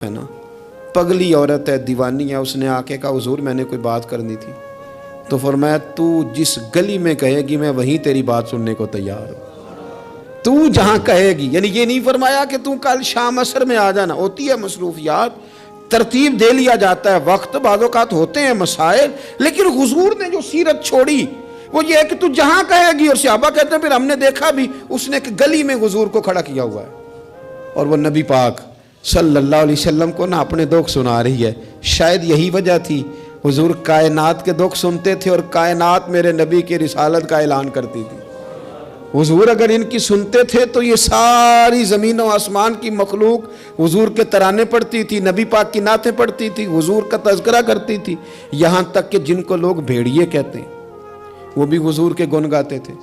ہے نا، پگلی عورت ہے، دیوانی ہے، اس نے آ کے کہا حضور میں نے کوئی بات کرنی تھی، تو فرمایا تو جس گلی میں کہے گی میں وہیں تیری بات سننے کو تیار ہوں، تو جہاں کہے گی. یعنی یہ نہیں فرمایا کہ تو کل شام عصر میں آ جانا، ہوتی ہے مصروفیات، ترتیب دے لیا جاتا ہے، وقت بعض اوقات ہوتے ہیں مسائل، لیکن حضور نے جو سیرت چھوڑی وہ یہ ہے کہ تو جہاں کہے گی. اور صحابہ کہتے ہیں پھر ہم نے دیکھا بھی اس نے ایک گلی میں حضور کو کھڑا کیا ہوا ہے اور وہ نبی پاک صلی اللہ علیہ وسلم کو اپنے دکھ سنا رہی ہے. شاید یہی وجہ تھی حضور کائنات کے دکھ سنتے تھے اور کائنات میرے نبی کی رسالت کا اعلان کرتی تھی. حضور اگر ان کی سنتے تھے تو یہ ساری زمین و آسمان کی مخلوق حضور کے ترانے پڑھتی تھی، نبی پاک کی نعتیں پڑھتی تھی، حضور کا تذکرہ کرتی تھی. یہاں تک کہ جن کو لوگ بھیڑیے کہتے ہیں وہ بھی حضور کے گن گاتے تھے.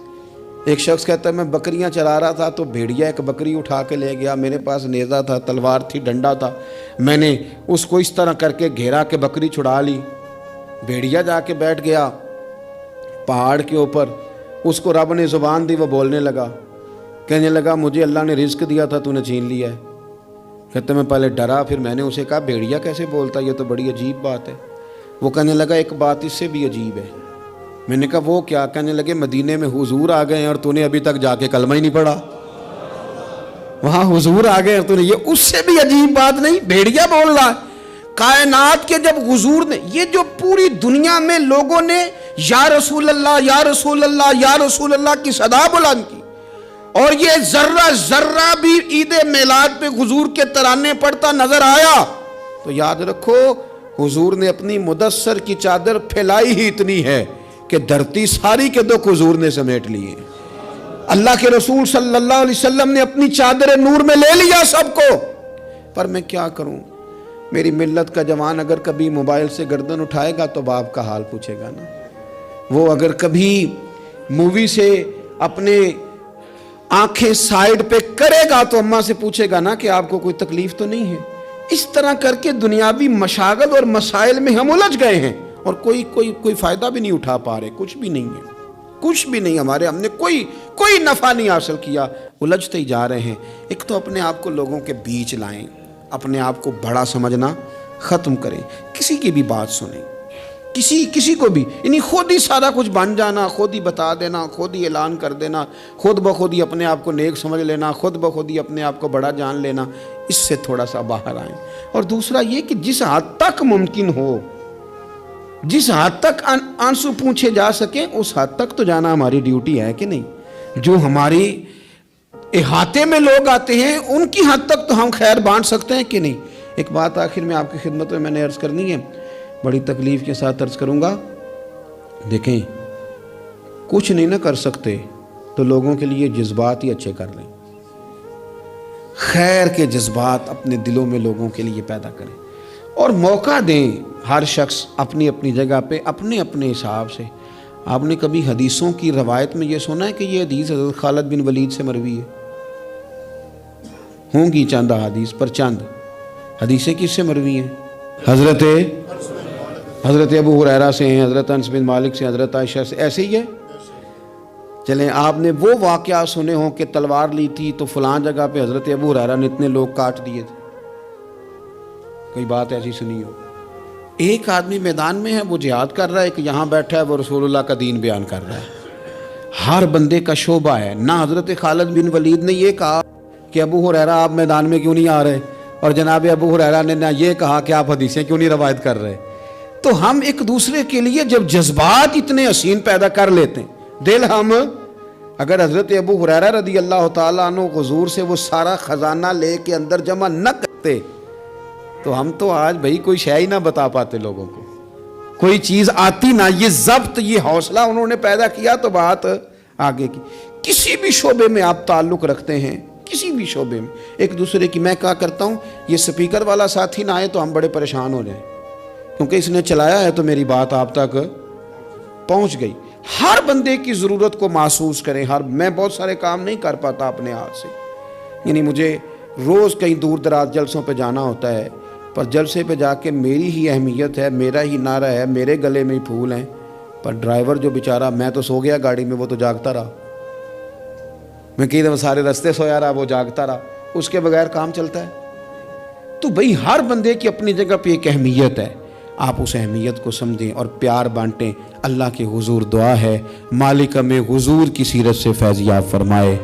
ایک شخص کہتا ہے میں بکریاں چلا رہا تھا تو بھیڑیا ایک بکری اٹھا کے لے گیا، میرے پاس نیزہ تھا، تلوار تھی، ڈنڈا تھا، میں نے اس کو اس طرح کر کے گھیرا کہ بکری چھڑا لی. بھیڑیا جا کے بیٹھ گیا پہاڑ کے اوپر، اس کو رب نے زبان دی، وہ بولنے لگا، کہنے لگا مجھے اللہ نے رزق دیا تھا تو نے چھین لیا ہے. کہتے میں پہلے ڈرا، پھر میں نے اسے کہا بھیڑیا کیسے بولتا، یہ تو بڑی عجیب بات ہے. وہ کہنے لگا ایک بات اس سے بھی عجیب ہے. میں نے کہا وہ کیا؟ کہنے لگے مدینے میں حضور آ گئے ہیں اور تو نے ابھی تک جا کے کلمہ ہی نہیں پڑھا. وہاں حضور آ گئے اور تو نے، یہ اس سے بھی عجیب بات نہیں، بھیڑیا بول رہا ہے. کائنات کے جب حضور نے، یہ جو پوری دنیا میں لوگوں نے یا رسول اللہ یا رسول اللہ یا رسول اللہ کی صدا بلند کی، اور یہ ذرہ ذرہ بھی عید میلاد پہ حضور کے ترانے پڑھتا نظر آیا، تو یاد رکھو حضور نے اپنی مدثر کی چادر پھیلائی ہی اتنی ہے کہ دھرتی ساری کے دکھ حضور نے سمیٹ لیے. اللہ کے رسول صلی اللہ علیہ وسلم نے اپنی چادر نور میں لے لیا سب کو. پر میں کیا کروں، میری ملت کا جوان اگر کبھی موبائل سے گردن اٹھائے گا تو باپ کا حال پوچھے گا نا، وہ اگر کبھی مووی سے اپنے آنکھیں سائیڈ پہ کرے گا تو اماں سے پوچھے گا نا کہ آپ کو کوئی تکلیف تو نہیں ہے. اس طرح کر کے دنیاوی مشاغل اور مسائل میں ہم الجھ گئے ہیں اور کوئی فائدہ بھی نہیں اٹھا پا رہے، کچھ بھی نہیں ہے، کچھ بھی نہیں ہمارے، ہم نے کوئی نفع نہیں حاصل کیا، الجھتے ہی جا رہے ہیں. ایک تو اپنے آپ کو لوگوں کے بیچ لائیں، اپنے آپ کو بڑا سمجھنا ختم کریں، کسی کی بھی بات سنیں، کسی کو بھی، یعنی خود ہی سارا کچھ بن جانا، خود ہی بتا دینا، خود ہی اعلان کر دینا، خود بخود ہی اپنے آپ کو نیک سمجھ لینا، خود بخود ہی اپنے آپ کو بڑا جان لینا، اس سے تھوڑا سا باہر آئیں. اور دوسرا یہ کہ جس حد تک ممکن ہو، جس حد تک آنسو پوچھے جا سکیں اس حد تک تو جانا ہماری ڈیوٹی ہے کہ نہیں. جو ہماری احاطے میں لوگ آتے ہیں ان کی حد تک تو ہم خیر بانٹ سکتے ہیں کہ نہیں. ایک بات آخر میں آپ کی خدمت میں نے عرض کرنی ہے، بڑی تکلیف کے ساتھ عرض کروں گا. دیکھیں کچھ نہیں نہ کر سکتے تو لوگوں کے لیے جذبات ہی اچھے کر لیں، خیر کے جذبات اپنے دلوں میں لوگوں کے لیے پیدا کریں اور موقع دیں. ہر شخص اپنی اپنی جگہ پہ اپنے اپنے حساب سے. آپ نے کبھی حدیثوں کی روایت میں یہ سنا ہے کہ یہ حدیث حضرت خالد بن ولید سے مروی ہے؟ ہوں گی چند حدیث، پر چند حدیثیں کس سے مروی ہیں؟ حضرت ابو ہریرہ سے ہیں، حضرت انس بن مالک سے، حضرت عائشہ سے، ایسے ہی ہے. چلیں آپ نے وہ واقعہ سنے ہوں کہ تلوار لی تھی تو فلاں جگہ پہ حضرت ابو ہریرہ نے اتنے لوگ کاٹ دیے تھے، کوئی بات ایسی سنی ہو؟ ایک آدمی میدان میں ہے وہ جہاد کر رہا ہے، ایک یہاں بیٹھا ہے وہ رسول اللہ کا دین بیان کر رہا ہے. ہر بندے کا شعبہ ہے. نہ حضرت خالد بن ولید نے یہ کہا کہ ابو ہریرہ آپ میدان میں کیوں نہیں آ رہے، اور جناب ابو ہریرہ نے نہ یہ کہا کہ آپ حدیثیں کیوں نہیں روایت کر رہے. تو ہم ایک دوسرے کے لیے جب جذبات اتنے حسین پیدا کر لیتے ہیں، دل ہم اگر حضرت ابو ہریرہ رضی اللہ تعالیٰ عنہ حضور سے وہ سارا خزانہ لے کے اندر جمع نہ کرتے تو ہم تو آج بھائی کوئی شے ہی نہ بتا پاتے لوگوں کو، کوئی چیز آتی نہ. یہ ضبط، یہ حوصلہ انہوں نے پیدا کیا تو بات آگے کی. کسی بھی شعبے میں آپ تعلق رکھتے ہیں، کسی بھی شعبے میں ایک دوسرے کی، میں کہا کرتا ہوں یہ سپیکر والا ساتھی نہ آئے تو ہم بڑے پریشان ہو جائیں، کیونکہ اس نے چلایا ہے تو میری بات آپ تک پہنچ گئی. ہر بندے کی ضرورت کو محسوس کریں. میں بہت سارے کام نہیں کر پاتا اپنے ہاتھ سے، یعنی مجھے روز کہیں دور دراز جلسوں پہ جانا ہوتا ہے، پر جلسے پہ جا کے میری ہی اہمیت ہے، میرا ہی نعرہ ہے، میرے گلے میں ہی پھول ہیں، پر ڈرائیور جو بیچارہ، میں تو سو گیا گاڑی میں، وہ تو جاگتا رہا. میں کئی دفعہ سارے رستے سویا رہا، وہ جاگتا رہا. اس کے بغیر کام چلتا ہے؟ تو بھئی ہر بندے کی اپنی جگہ پہ ایک اہمیت ہے، آپ اس اہمیت کو سمجھیں اور پیار بانٹیں۔ اللہ کے حضور دعا ہے مالک ہمیں حضور کی سیرت سے فیض یاب فرمائے۔